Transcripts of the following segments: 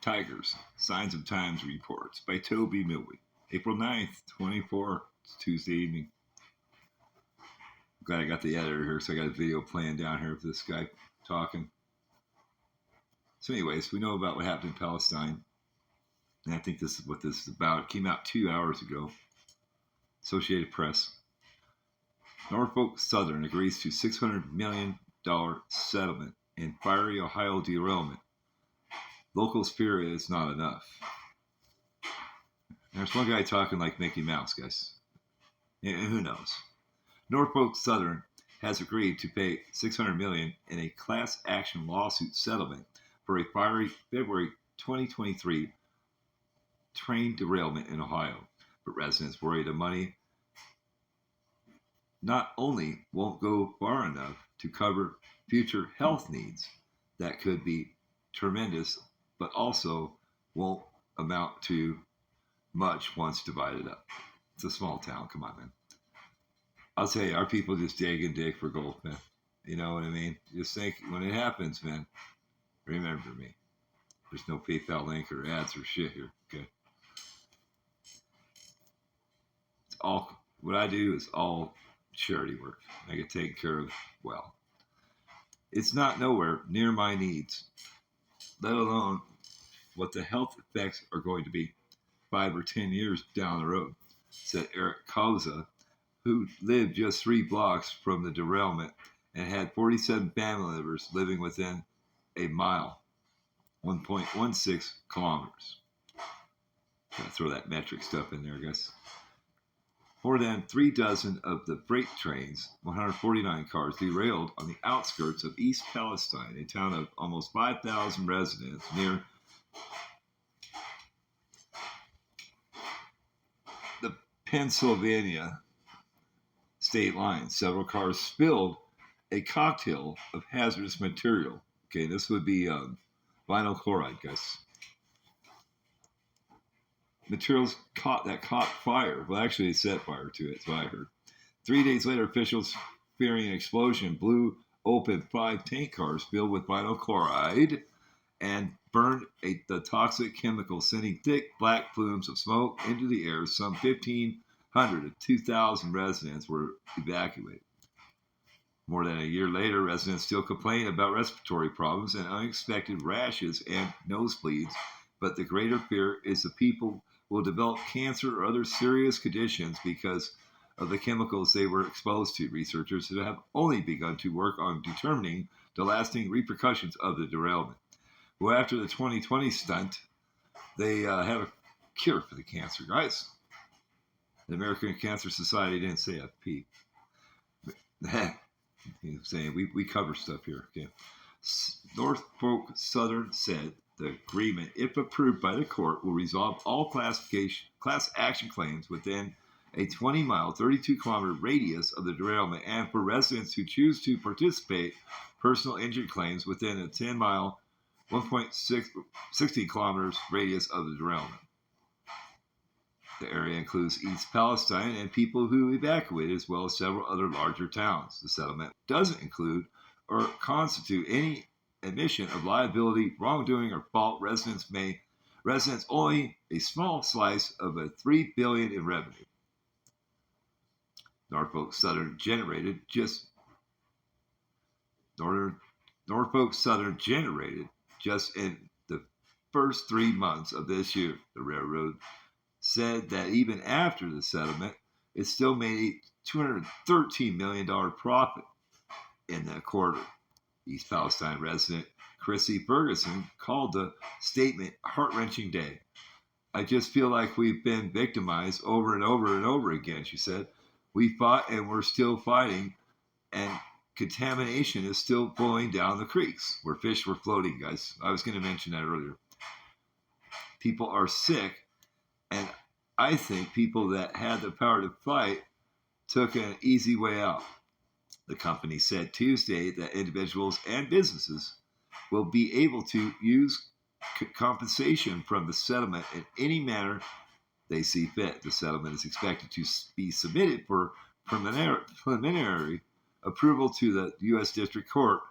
Tigers, Signs of Times reports by Toby Milwee. April 9th, 24, it's Tuesday evening. Glad I got the editor here, so I got a video playing down here of this guy talking. So anyways, we know about what happened in Palestine. And I think this is what this is about. It came out 2 hours ago. Associated Press. Norfolk Southern agrees to $600 million settlement in fiery Ohio derailment. Locals fear it is not enough. There's one guy talking like Mickey Mouse, guys. And who knows? Norfolk Southern has agreed to pay $600 million in a class action lawsuit settlement for a fiery February 2023 train derailment in Ohio. But residents worry the money not only won't go far enough to cover future health needs that could be tremendous, but also won't amount to much once divided up. It's a small town, come on, man. I'll tell you, our people just dig and dig for gold, man. You know what I mean? Just think, when it happens, man, remember me. There's no PayPal link or ads or shit here, okay? It's all, what I do is all charity work. I get taken care of well. It's not nowhere near my needs, let alone what the health effects are going to be 5 or 10 years down the road, said Eric Kauza, who lived just 3 blocks from the derailment and had 47 family members living within a mile, 1.16 kilometers. Gotta throw that metric stuff in there, guys. More than 3 dozen of the freight trains, 149 cars, derailed on the outskirts of East Palestine, a town of almost 5,000 residents near the Pennsylvania state line. Several cars spilled a cocktail of hazardous material. Okay, this would be vinyl chloride, guys. Materials caught fire. Well, actually, they set fire to it. That's what I heard. 3 days later, officials fearing an explosion blew open 5 tank cars filled with vinyl chloride and burned the toxic chemical, sending thick black plumes of smoke into the air. Some 1,500 to 2,000 residents were evacuated. More than a year later, residents still complain about respiratory problems and unexpected rashes and nosebleeds, but the greater fear is the people will develop cancer or other serious conditions because of the chemicals they were exposed to. Researchers have only begun to work on determining the lasting repercussions of the derailment. Well, after the 2020 stunt, they have a cure for the cancer, guys. The American Cancer Society didn't say a peep. He's saying we cover stuff here. Okay. Norfolk Southern said the agreement, if approved by the court, will resolve all class action claims within a 20-mile, 32-kilometer radius of the derailment, and for residents who choose to participate, personal injury claims within a 10-mile, 1.60 kilometers radius of the derailment. The area includes East Palestine and people who evacuated, as well as several other larger towns. The settlement doesn't include or constitute any admission of liability, wrongdoing, or fault. Residents only a small slice of a $3 billion in revenue. Norfolk Southern generated just in the first 3 months of this year, the railroad said that even after the settlement, it still made a $213 million profit in that quarter. East Palestine resident Chrissy Ferguson called the statement heart-wrenching day. I just feel like we've been victimized over and over and over again, she said. We fought and we're still fighting, and contamination is still flowing down the creeks where fish were floating, guys. I was going to mention that earlier. People are sick, and I think people that had the power to fight took an easy way out. The company said Tuesday that individuals and businesses will be able to use compensation from the settlement in any manner they see fit. The settlement is expected to be submitted for preliminary approval to the U.S. District Court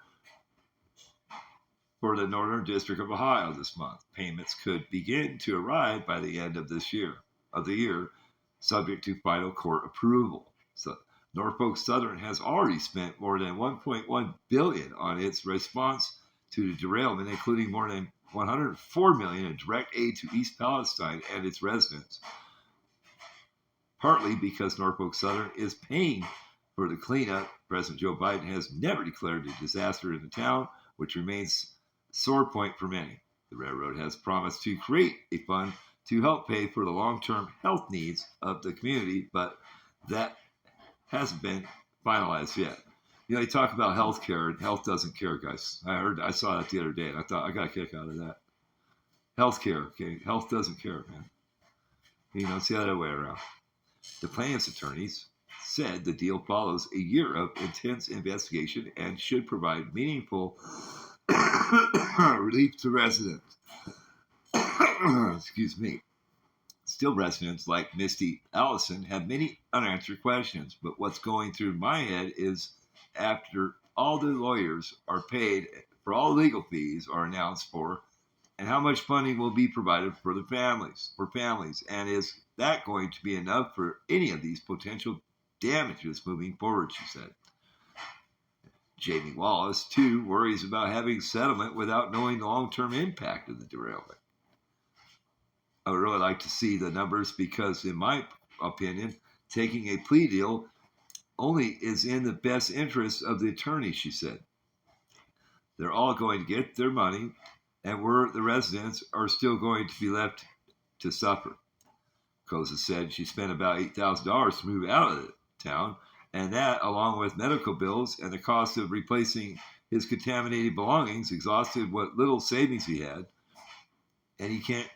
for the Northern District of Ohio this month. Payments could begin to arrive by the end of the year, subject to final court approval. So Norfolk Southern has already spent more than $1.1 billion on its response to the derailment, including more than $104 million in direct aid to East Palestine and its residents, partly because Norfolk Southern is paying for the cleanup. President Joe Biden has never declared a disaster in the town, which remains a sore point for many. The railroad has promised to create a fund to help pay for the long-term health needs of the community, but that hasn't been finalized yet. You know, they talk about health care, and health doesn't care, guys. I saw that the other day, and I thought I got a kick out of that. Health care, okay? Health doesn't care, man. You know, it's the other way around. The plaintiff's attorneys said the deal follows a year of intense investigation and should provide meaningful relief to residents. Excuse me. Still, residents like Misty Allison have many unanswered questions, but what's going through my head is after all the lawyers are paid for all legal fees are announced for, and how much funding will be provided for families, and is that going to be enough for any of these potential damages moving forward, she said. Jamie Wallace, too, worries about having settlement without knowing the long-term impact of the derailment. I would really like to see the numbers because, in my opinion, taking a plea deal only is in the best interest of the attorney, she said. They're all going to get their money, and the residents are still going to be left to suffer. Koza said she spent about $8,000 to move out of the town, and that, along with medical bills and the cost of replacing his contaminated belongings, exhausted what little savings he had, and he can't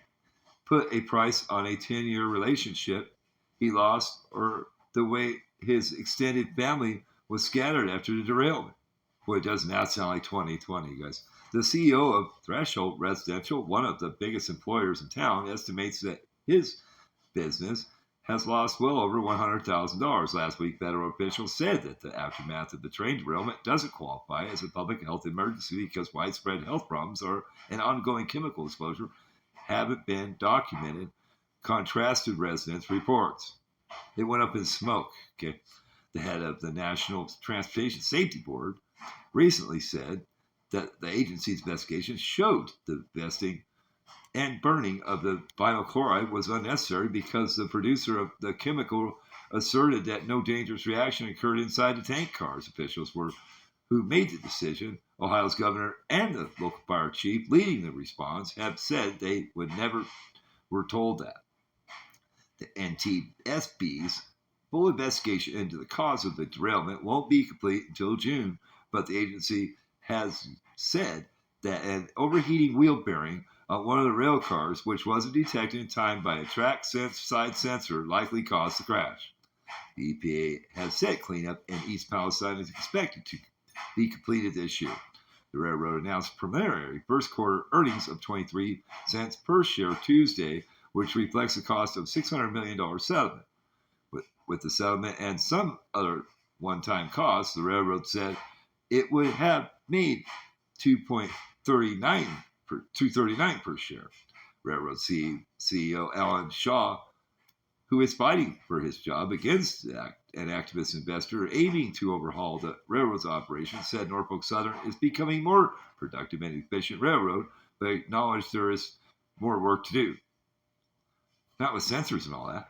put a price on a 10-year relationship he lost or the way his extended family was scattered after the derailment. Boy, doesn't that sound like 2020, guys. The CEO of Threshold Residential, one of the biggest employers in town, estimates that his business has lost well over $100,000. Last week, federal officials said that the aftermath of the train derailment doesn't qualify as a public health emergency because widespread health problems and ongoing chemical exposure haven't been documented, contrasted residents' reports. It went up in smoke. Okay? The head of the National Transportation Safety Board recently said that the agency's investigation showed the vesting and burning of the vinyl chloride was unnecessary because the producer of the chemical asserted that no dangerous reaction occurred inside the tank cars. Officials who made the decision, Ohio's governor and the local fire chief leading the response, have said they were told that. The NTSB's full investigation into the cause of the derailment won't be complete until June, but the agency has said that an overheating wheel bearing on one of the rail cars, which wasn't detected in time by a track side sensor, likely caused the crash. The EPA has said cleanup in East Palestine is expected to be completed this year. The railroad announced preliminary first quarter earnings of 23 cents per share Tuesday, which reflects the cost of $600 million settlement. With the settlement and some other one-time costs, the railroad said it would have made $2.39 per share. Railroad CEO Alan Shaw, who is fighting for his job against an activist investor aiming to overhaul the railroad's operation, said Norfolk Southern is becoming more productive and efficient railroad, but acknowledged there is more work to do. Not with sensors and all that.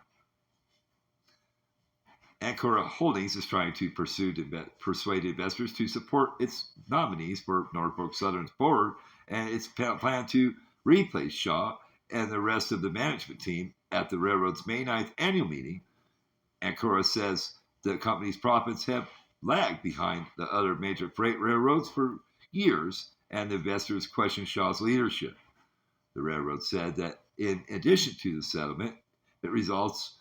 Ancora Holdings is trying to persuade investors to support its nominees for Norfolk Southern's board and its plan to replace Shaw and the rest of the management team at the railroad's May 9th annual meeting. Ancora says the company's profits have lagged behind the other major freight railroads for years, and the investors question Shaw's leadership. The railroad said that in addition to the settlement, the results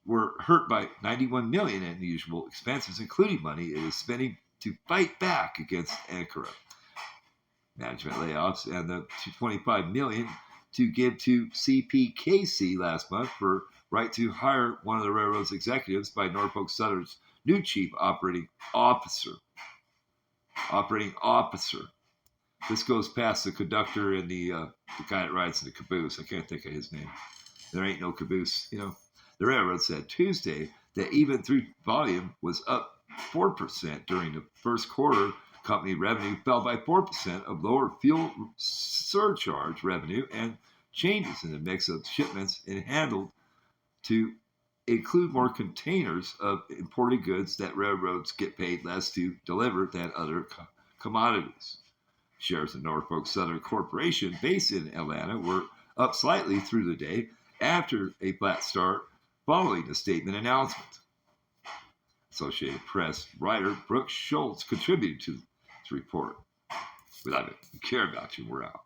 were hurt by $91 million in unusual expenses, including money it is spending to fight back against Ancora. Management layoffs and the $25 million to give to CPKC last month for right to hire one of the railroad's executives by Norfolk Southern's new chief operating officer. This goes past the conductor and the guy that rides in the caboose. I can't think of his name. There ain't no caboose, you know. The railroad said Tuesday that even through volume was up 4% during the first quarter. Company revenue fell by 4% of lower fuel surcharge revenue and changes in the mix of shipments and handled to include more containers of imported goods that railroads get paid less to deliver than other commodities. Shares of Norfolk Southern Corporation, based in Atlanta, were up slightly through the day after a flat start following the statement announcement. Associated Press writer Brooke Schultz contributed to this report. We care about you. We're out.